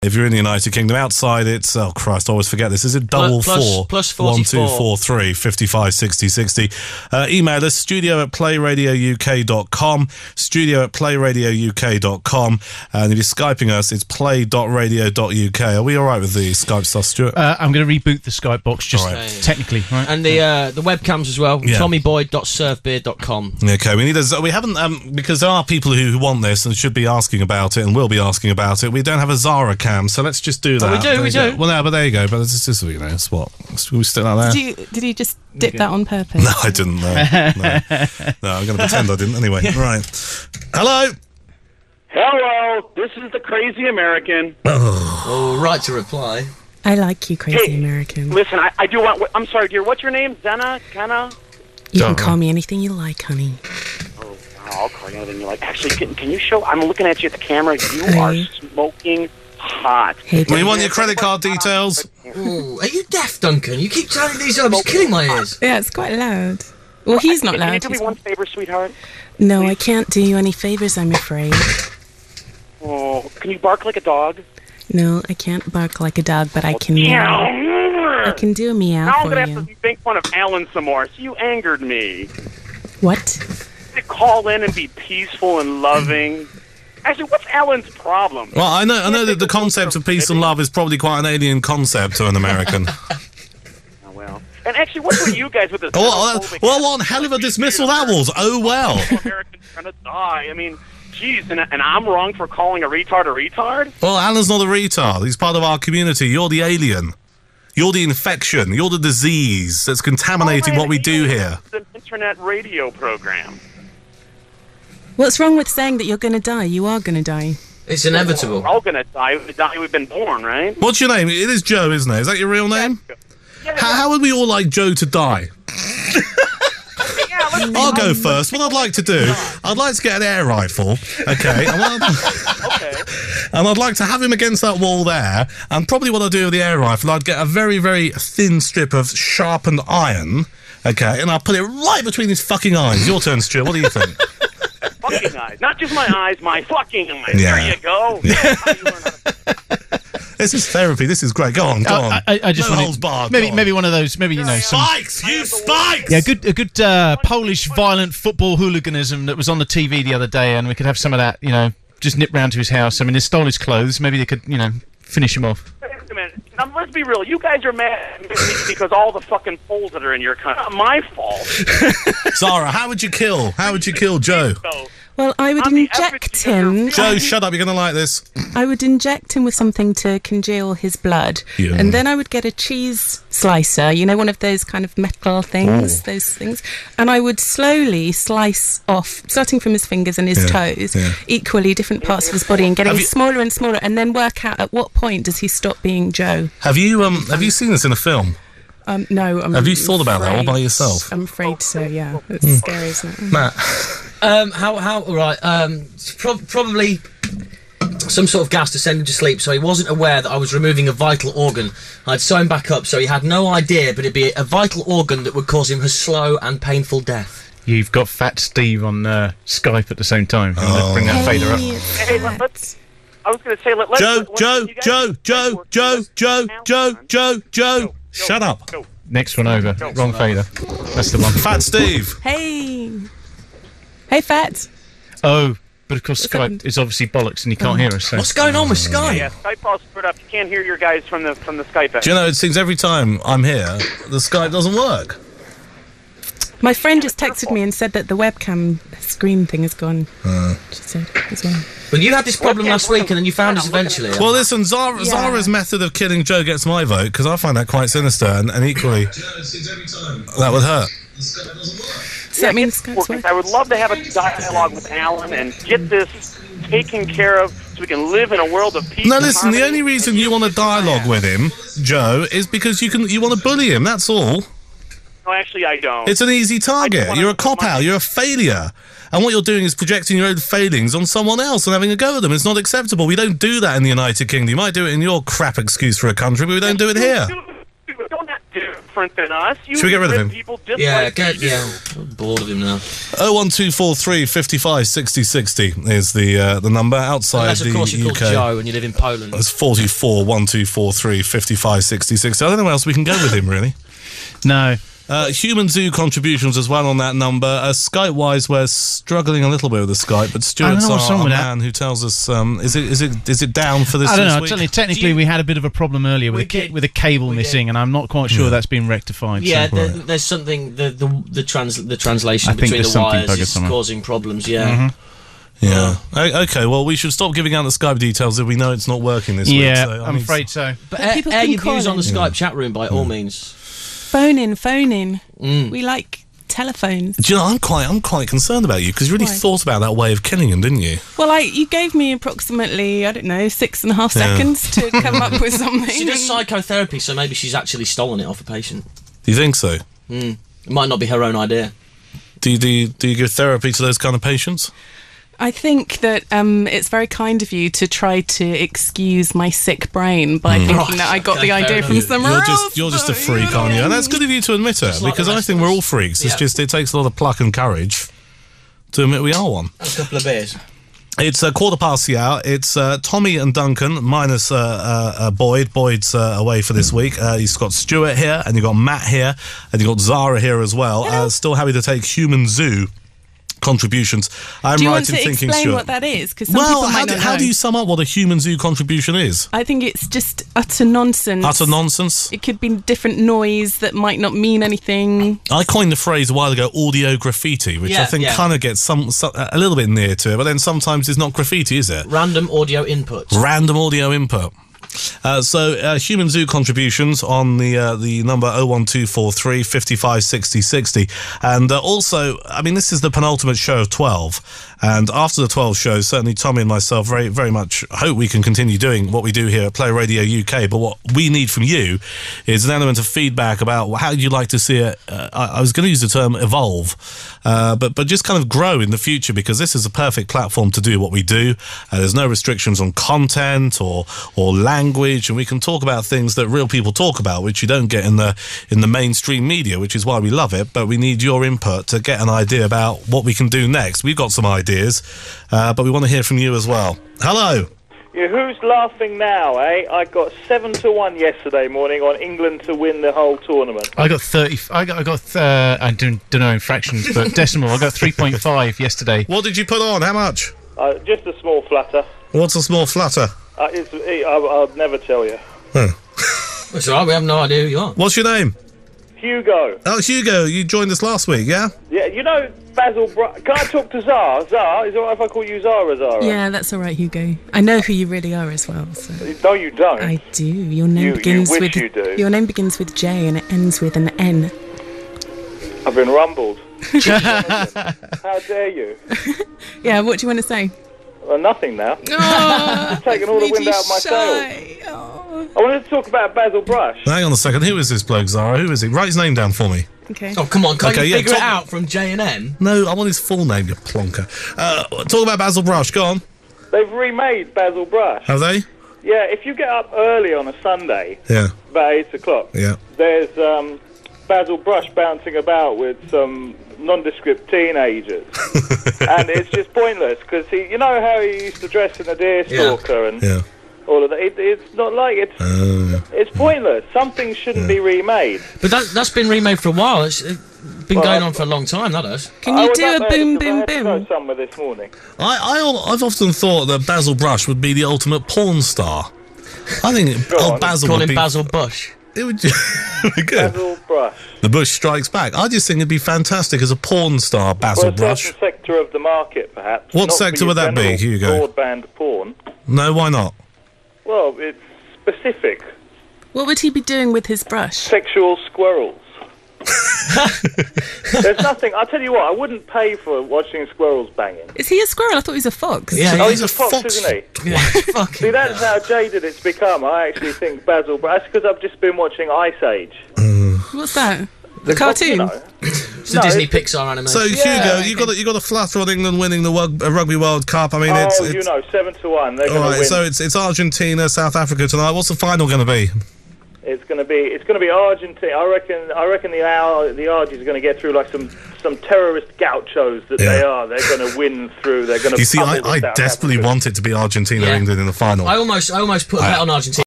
If you're in the United Kingdom, outside it's, oh Christ, I always forget this. Is it double four? Plus 44. 1243 55 60 60. Email us studio@playradiouk.com, studio@playradiouk.com, and if you're Skyping us, it's play.radio.uk. Are we all right with the Skype stuff, Stuart? I'm going to reboot the Skype box, just technically. Right? And the webcams as well, tommyboyd.surfbeer.com. Okay, we haven't, because there are people who want this and should be asking about it and will be asking about it. We don't have a Zara cam, so let's just do that. Oh, we do. Well, no, but there you go. But it's just, you know, it's what? We stick that there? Did you just dip that on purpose? No, I didn't. No, I'm going to pretend I didn't. Anyway, right. Hello. Hello. This is the Crazy American. Oh, right to reply. I like you, Crazy American. Listen, I do want... I'm sorry, dear. What's your name? Zena? Kenna? You can call me anything you like, honey. Oh, I'll call you anything you like. Actually, can you show... I'm looking at you at the camera. You are smoking hot. Hey, you want your credit card details? Ooh, are you deaf, Duncan? You keep turning these up. It's killing my ears. Yeah, it's quite loud. Well, he's not loud. Can you do me one favor, sweetheart? No, I can't do you any favors, I'm afraid. Oh, can you bark like a dog? No, I can't bark like a dog, but I can meow. I can do a meow now for I'm going to you. have to make fun of Alan some more. So you angered me. What? To call in and be peaceful and loving. Actually, what's Alan's problem? Well, I know that the concept of peace and love is probably quite an alien concept to an American. Oh, well. And actually, what were you guys with this? well, what hell of a dismissal that was. Oh, well. Americans trying to die. I mean, geez, and I'm wrong for calling a retard a retard? Well, Alan's not a retard. He's part of our community. You're the alien. You're the infection. You're the disease that's contaminating what we do here. It's an internet radio program. What's wrong with saying that you're going to die? You are going to die. It's inevitable. We're all going to die. We've been born, right? What's your name? It is Joe, isn't it? Is that your real name? Yeah, How would we all like Joe to die? I'll go first. What I'd like to do, I'd like to get an air rifle, okay? And I'd like to have him against that wall there, and probably what I'd do with the air rifle, I'd get a very, very thin strip of sharpened iron, okay, and I'll put it right between his fucking eyes. Your turn, Stuart. What do you think? Fucking eyes. Not just my eyes, my fucking eyes. Yeah. There you go. Yeah. This is therapy. This is great. Go on, go on. I just no wanted, holds barred. maybe one of those. Maybe some spikes. You spikes. Yeah, a good Polish violent football hooliganism that was on the TV the other day, and we could have some of that. You know, just nip round to his house. I mean, they stole his clothes. Maybe they could, finish him off. Wait a minute. Now, let's be real. You guys are mad at me because all the fucking Poles that are in your country. Not my fault. Zara, how would you kill? How would you kill Joe? Well, I would inject him. Joe, shut up. You're going to like this. I would inject him with something to congeal his blood. Yeah. And then I would get a cheese slicer, one of those kind of metal things, those things. And I would slowly slice off, starting from his fingers and his toes, equally different parts of his body and getting smaller and smaller, and then work out at what point does he stop being Joe. Have you seen this in a film? No. Have you thought about that all by yourself? I'm afraid so, yeah. It's scary, isn't it? Matt? Probably some sort of gas to send him to sleep, so he wasn't aware that I was removing a vital organ. I'd sew him back up, so he had no idea, but it'd be a vital organ that would cause him a slow and painful death. You've got Fat Steve on Skype at the same time. Let's bring that fader up. Hey, let's... I was going to say, let's... Joe. Shut up. Next one over. Wrong fader. That's the one. Fat Steve. Hey, Fat. Oh, but of course Skype is obviously bollocks and you can't hear us. So. What's going on with Skype? Yeah, Skype all screwed up. You can't hear your guys from the Skype app. Do you know, it seems every time I'm here, the Skype doesn't work. My friend just texted me and said that the webcam screen thing has gone. She said as well. Well, you had this problem last week and then you found us eventually. Well, listen, Zara's method of killing Joe gets my vote, because I find that quite sinister, and equally, that would hurt. So that means I would love to have a dialogue with Alan and get this taken care of so we can live in a world of peace. No, listen, the only reason you want to dialogue with him, Joe, is because you want to bully him, that's all. No, actually, I don't. It's an easy target. You're a cop-out. You're a failure. And what you're doing is projecting your own failings on someone else and having a go at them. It's not acceptable. We don't do that in the United Kingdom. You might do it in your crap excuse for a country, but we don't do it here. You're not different than us. Should we get rid of him? People yeah, bored of him now. 01243 55 60 60 is the number outside Unless, the of course, you're UK. called Joe and you live in Poland. It's 44 1243 55 60 60. I don't know where else we can go with him, really. No. Human Zoo contributions as well on that number. Skype-wise, we're struggling a little bit with the Skype, but Stuart's our man who tells us, is it down for this I don't know. week? Technically, we had a bit of a problem earlier with a cable missing, and I'm not quite sure that's been rectified. Yeah, so. there's something, the translation I think between there's the something wires is somewhere. causing problems, yeah. Yeah. Okay, well, we should stop giving out the Skype details if we know it's not working this week. Yeah, So, I'm afraid so. But people air can your views call on the in. Skype chat room by all means. Phone in. We like telephones. Do you know, I'm quite concerned about you, because you really Why? thought about that way of killing him, didn't you? Well, you gave me approximately, 6.5 seconds to come up with something. She does psychotherapy, so maybe she's actually stolen it off a patient. Do you think so? It might not be her own idea. Do you give therapy to those kind of patients? I think that it's very kind of you to try to excuse my sick brain by thinking that I got the idea from somewhere else. You're just a freak, aren't you? And that's good of you to admit it, like because the I rest think of we're us. all freaks. It's Yeah. just, it takes a lot of pluck and courage to admit we are one. A couple of beers. It's 1:15. It's Tommy and Duncan minus Boyd. Boyd's away for this week. He's got Stuart here, and you've got Matt here, and you've got Zara here as well. Still happy to take Human Zoo contributions. I'm Do you right want in to thinking, explain Stuart. what that is? Because some people might not know. How do you sum up what a Human Zoo contribution is? I think it's just utter nonsense. Utter nonsense? It could be different noise that might not mean anything. I coined the phrase a while ago, audio graffiti, which I think kind of gets some a little bit near to it, but then sometimes it's not graffiti, is it? Random audio input. Random audio input. So Human Zoo contributions on the number 01243 55 60 60, and also, I mean, this is the penultimate show of 12, and after the 12 shows, certainly Tommy and myself very, very much hope we can continue doing what we do here at Play Radio UK. But what we need from you is an element of feedback about how you'd like to see it. I was going to use the term evolve, but just kind of grow in the future, because this is a perfect platform to do what we do. There's no restrictions on content or language, and we can talk about things that real people talk about, which you don't get in the mainstream media, which is why we love it. But we need your input to get an idea about what we can do next. We've got some ideas, but we want to hear from you as well. Hello. Yeah, who's laughing now, eh? I got 7-1 yesterday morning on England to win the whole tournament. I got 30. I don't know in fractions, but decimal. I got 3.5 yesterday. What did you put on? How much? Just a small flutter. What's a small flutter? I'll never tell you. That's all right, we have no idea who you are. What's your name? Hugo. Oh, Hugo, you joined us last week, yeah? Yeah, you know Basil. Can I talk to Zara? Zara, is it alright if I call you Zara? Yeah, that's all right, Hugo. I know who you really are as well. So. No, you don't. I do. Your name begins wish with you do. Your name begins with J and it ends with an N. I've been rumbled. How dare you? Yeah, what do you want to say? Well, nothing now. Oh, It's taken all the wind out of my sails. Oh. I wanted to talk about Basil Brush. Hang on a second. Who is this bloke, Zara? Who is he? Write his name down for me. Okay. Oh, come on, can't Okay, you yeah, figure it talk- out from J and N? No, I want his full name, you plonker. Talk about Basil Brush. Go on. They've remade Basil Brush. Have they? Yeah, if you get up early on a Sunday, Yeah. about 8 o'clock, Yeah. there's Basil Brush bouncing about with some nondescript teenagers. And it's just pointless, because you know how he used to dress in a deerstalker and Yeah. all of that? It's not like it. It's pointless. Something shouldn't be remade. But that's been remade for a while. It's been going on for a long time, that has. Can I you was do up a there boom, because I boom, had to go boom? somewhere this morning. I've often thought that Basil Brush would be the ultimate porn star. I think on. Basil Call would him be... Basil Bush. It would be good. Basil Brush. The Bush strikes back. I just think it'd be fantastic as a porn star, Basil Well, a Brush. certain sector of the market, perhaps. What Not for sector your would that be, general Hugo? Broadband porn. No, why not? Well, it's specific. What would he be doing with his brush? Sexual squirrels. There's nothing. I'll tell you what. I wouldn't pay for watching squirrels banging. Is he a squirrel? I thought he was a fox. Yeah, Oh, he's he's a a fox, fox. isn't he? Yeah, fucking See, that's how jaded it's become. I actually think Basil. That's because I've just been watching Ice Age. What's that? The cartoon? You know. It's a No, Disney it's- Pixar animation. So Hugo, you got a flutter on England winning the Rugby World Cup. I mean, it's 7-1. They're all going to right. win. So it's Argentina, South Africa tonight. What's the final going to be? It's going to be Argentina. I reckon the Argies are going to get through like some some terrorist gauchos that they are. They're going to win through. They're going to. You see, I desperately want it to be Argentina England in the final. I almost put a bet on Argentina.